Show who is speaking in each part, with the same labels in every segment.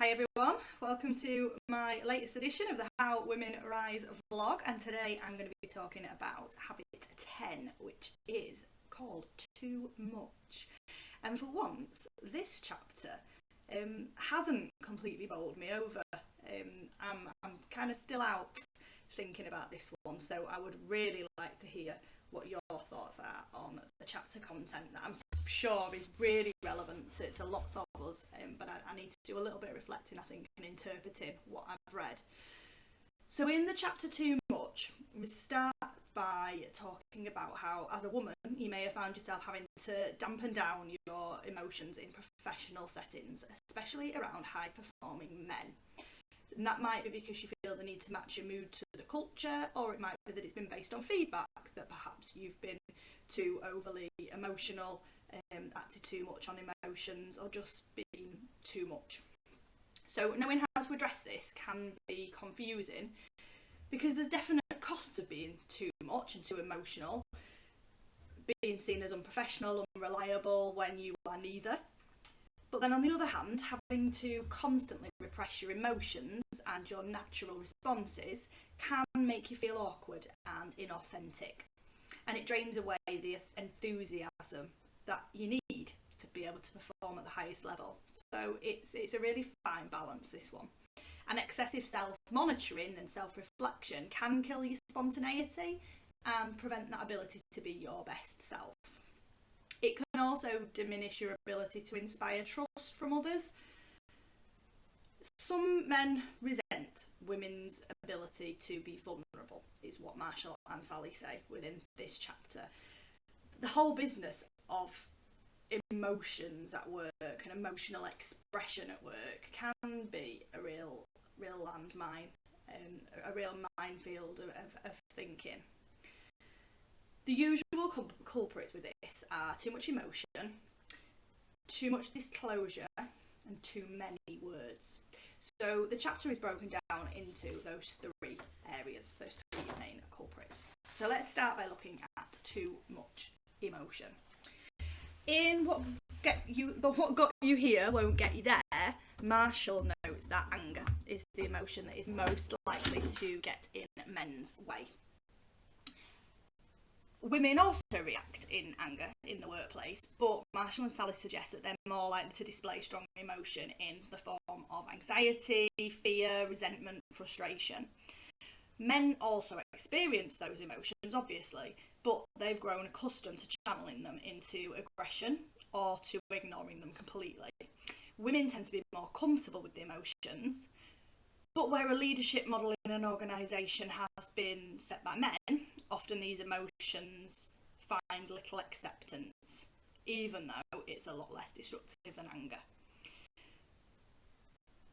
Speaker 1: Hi everyone, welcome to my latest edition of the How Women Rise vlog, and today I'm going to be talking about habit 10, which is called Too Much. And for once, this chapter hasn't completely bowled me over. I'm kind of still out thinking about this one, so I would really like to hear what your thoughts are on the chapter content that I'm sure is really relevant to lots of us, but I need to do a little bit of reflecting, I think, and interpreting what I've read. So in the chapter Too Much, we start by talking about how, as a woman, you may have found yourself having to dampen down your emotions in professional settings, especially around high-performing men. And that might be because you feel the need to match your mood to the culture, or it might be that it's been based on feedback that perhaps you've been too overly emotional, acted too much on emotions, or just been too much. So knowing how to address this can be confusing because there's definite costs of being too much and too emotional, being seen as unprofessional, unreliable when you are neither. But then on the other hand, having to constantly repress your emotions and your natural responses can make you feel awkward and inauthentic. And it drains away the enthusiasm that you need to be able to perform at the highest level. So it's a really fine balance, this one. And excessive self-monitoring and self-reflection can kill your spontaneity and prevent that ability to be your best self. It can also diminish your ability to inspire trust from others. Some men resent women's ability to be vulnerable, is what Marshall and Sally say within this chapter. The whole business of emotions at work and emotional expression at work can be a real landmine, a real minefield of thinking. The usual culprits with this are too much emotion, too much disclosure, and too many words. So the chapter is broken down into those three areas, those three main culprits. So let's start by looking at too much emotion. In what got you here won't get you there, Marshall notes that anger is the emotion that is most likely to get in men's way. Women also react in anger in the workplace, but Marshall and Sally suggest that they're more likely to display strong emotion in the form of anxiety, fear, resentment, frustration. Men also experience those emotions, obviously, but they've grown accustomed to channeling them into aggression or to ignoring them completely. Women tend to be more comfortable with the emotions, but where a leadership model in an organisation has been set by men, often these emotions find little acceptance, even though it's a lot less destructive than anger.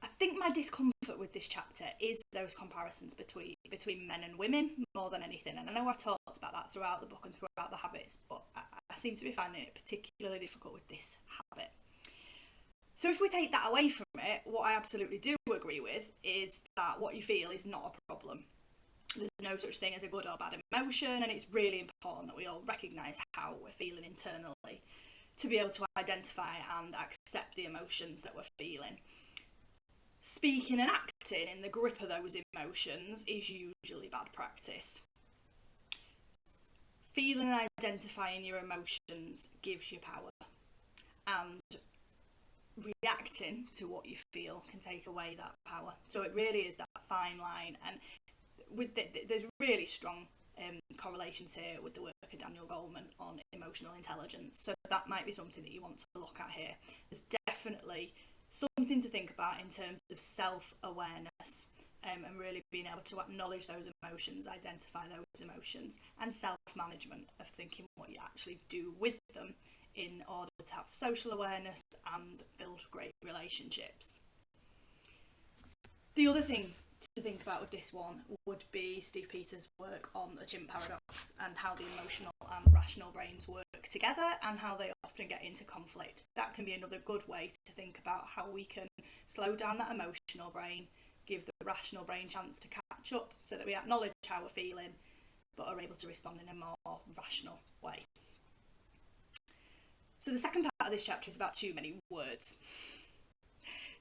Speaker 1: I think my discomfort with this chapter is those comparisons between men and women more than anything, and I know I've talked about that throughout the book and throughout the habits, but I seem to be finding it particularly difficult with this habit. So if we take that away from it, what I absolutely do agree with is that what you feel is not a problem. There's no such thing as a good or bad emotion, and it's really important that we all recognise how we're feeling internally to be able to identify and accept the emotions that we're feeling. Speaking and acting in the grip of those emotions is usually bad practice. Feeling and identifying your emotions gives you power, and reacting to what you feel can take away that power. So it really is that fine line, and there's really strong correlations here with the work of Daniel Goleman on emotional intelligence. So that might be something that you want to look at here. There's definitely something to think about in terms of self-awareness, and really being able to acknowledge those emotions, identify those emotions, and self-management of thinking what you actually do with them in order to have social awareness and build great relationships. The other thing to think about with this one would be Steve Peters' work on the chimp paradox and how the emotional and rational brains work together and how they often get into conflict. That can be another good way to think about how we can slow down that emotional brain, give the rational brain a chance to catch up so that we acknowledge how we're feeling but are able to respond in a more rational way. So the second part of this chapter is about too many words.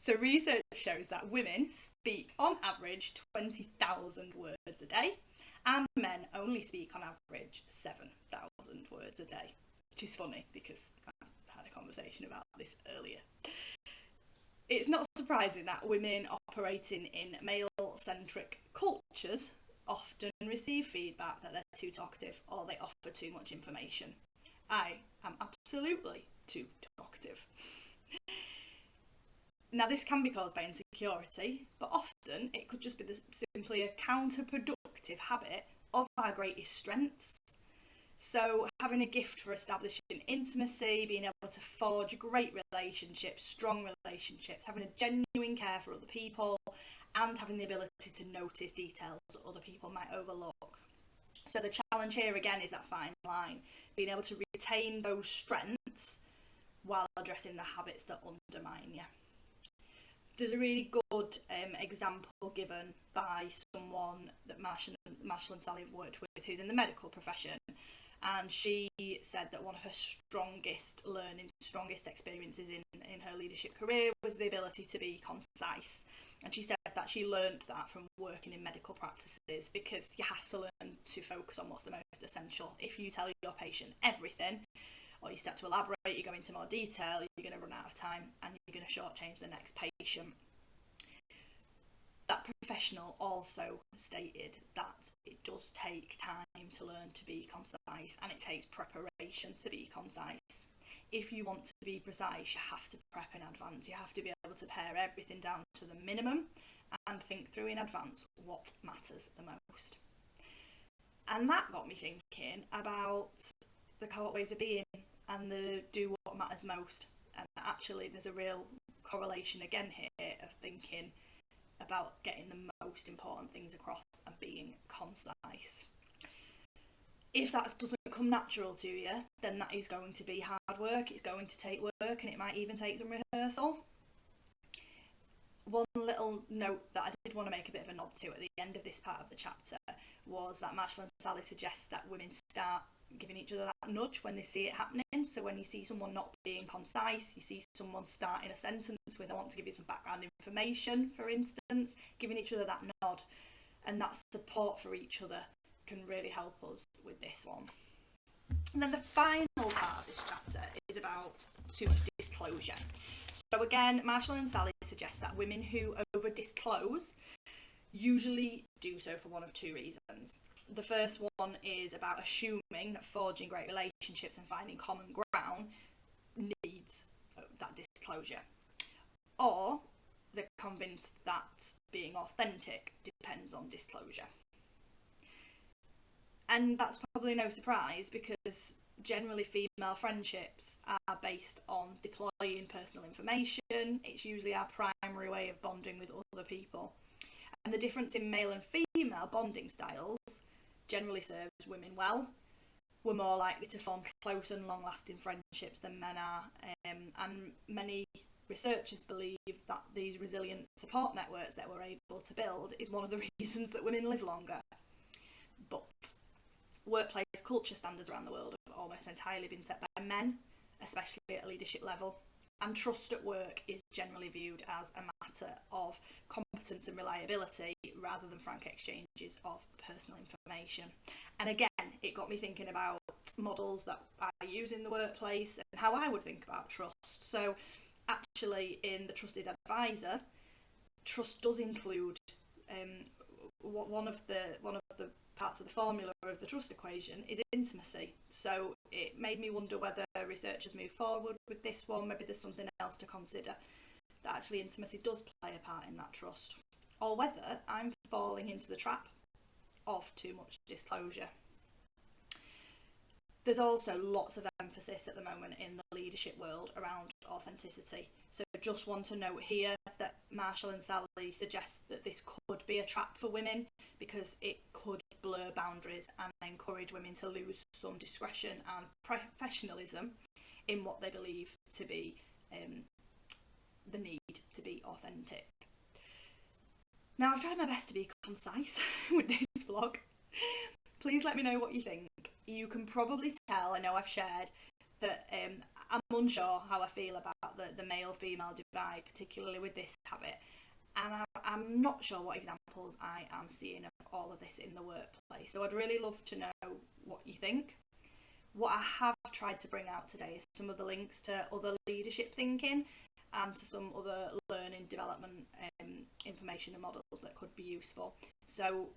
Speaker 1: So research shows that women speak on average 20,000 words a day, and men only speak on average 7,000 words a day, which is funny because I had a conversation about this earlier. It's not surprising that women operating in male-centric cultures often receive feedback that they're too talkative or they offer too much information. I am absolutely too talkative. Now, this can be caused by insecurity, but often it could just be simply a counterproductive habit of our greatest strengths. So having a gift for establishing intimacy, being able to forge great relationships, strong relationships, having a genuine care for other people, and having the ability to notice details that other people might overlook. So the challenge here again is that fine line, being able to retain those strengths while addressing the habits that undermine you. There's a really good example given by someone that Marshall and Sally have worked with who's in the medical profession, and she said that one of her strongest experiences in her leadership career was the ability to be concise. And she said that she learned that from working in medical practices, because you have to learn to focus on what's the most essential. If you tell your patient everything, or you start to elaborate, you go into more detail, you're going to run out of time and you're going to shortchange the next patient. That professional also stated that it does take time to learn to be concise, and it takes preparation to be concise. If you want to be precise, you have to prep in advance. You have to be able to pare everything down to the minimum and think through in advance what matters the most. And that got me thinking about the co-op ways of being and the do what matters most. And actually there's a real correlation again here of thinking about getting the most important things across and being concise. If that doesn't come natural to you, then that is going to be hard work, it's going to take work, and it might even take some rehearsal. One little note that I did want to make a bit of a nod to at the end of this part of the chapter was that Marshall and Sally suggest that women start giving each other that nudge when they see it happening. So when you see someone not being concise, you see someone starting a sentence with "I want to give you some background information," for instance, giving each other that nod and that support for each other can really help us with this one. And then the final part of this chapter is about too much disclosure. So again, Marshall and Sally suggest that women who over disclose usually do so for one of two reasons. The first one is about assuming that forging great relationships and finding common ground needs that disclosure. Or they're convinced that being authentic depends on disclosure. And that's probably no surprise, because generally female friendships are based on deploying personal information. It's usually our primary way of bonding with other people. And the difference in male and female bonding styles generally serves women well. We're more likely to form close and long-lasting friendships than men are, and many researchers believe that these resilient support networks that we're able to build is one of the reasons that women live longer. But workplace culture standards around the world have almost entirely been set by men, especially at a leadership level, and trust at work is generally viewed as a matter of competence and reliability rather than frank exchanges of personal information. And again, it got me thinking about models that I use in the workplace and how I would think about trust. So actually in the Trusted Advisor, trust does include one of the parts of the formula of the trust equation is intimacy. So it made me wonder whether researchers move forward with this one, maybe there's something else to consider, that actually intimacy does play a part in that trust, or whether I'm falling into the trap of too much disclosure. There's also lots of emphasis at the moment in the leadership world around authenticity. So I just want to note here that Marshall and Sally suggest that this could be a trap for women because it could blur boundaries and encourage women to lose some discretion and professionalism in what they believe to be the need to be authentic. Now, I've tried my best to be concise with this vlog. Please let me know what you think. You can probably tell, I know I've shared that I'm unsure how I feel about the male-female divide, particularly with this habit. And I'm not sure what examples I am seeing of all of this in the workplace. So I'd really love to know what you think. What I have tried to bring out today is some of the links to other leadership thinking and to some other learning development information and models that could be useful. So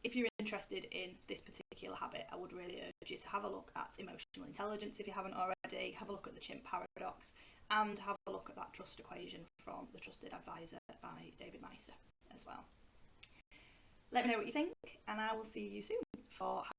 Speaker 1: if you're interested in this particular habit, I would really urge you to have a look at emotional intelligence if you haven't already, have a look at the chimp paradox, and have a look at that trust equation from The Trusted Advisor by David Meister as well. Let me know what you think, and I will see you soon for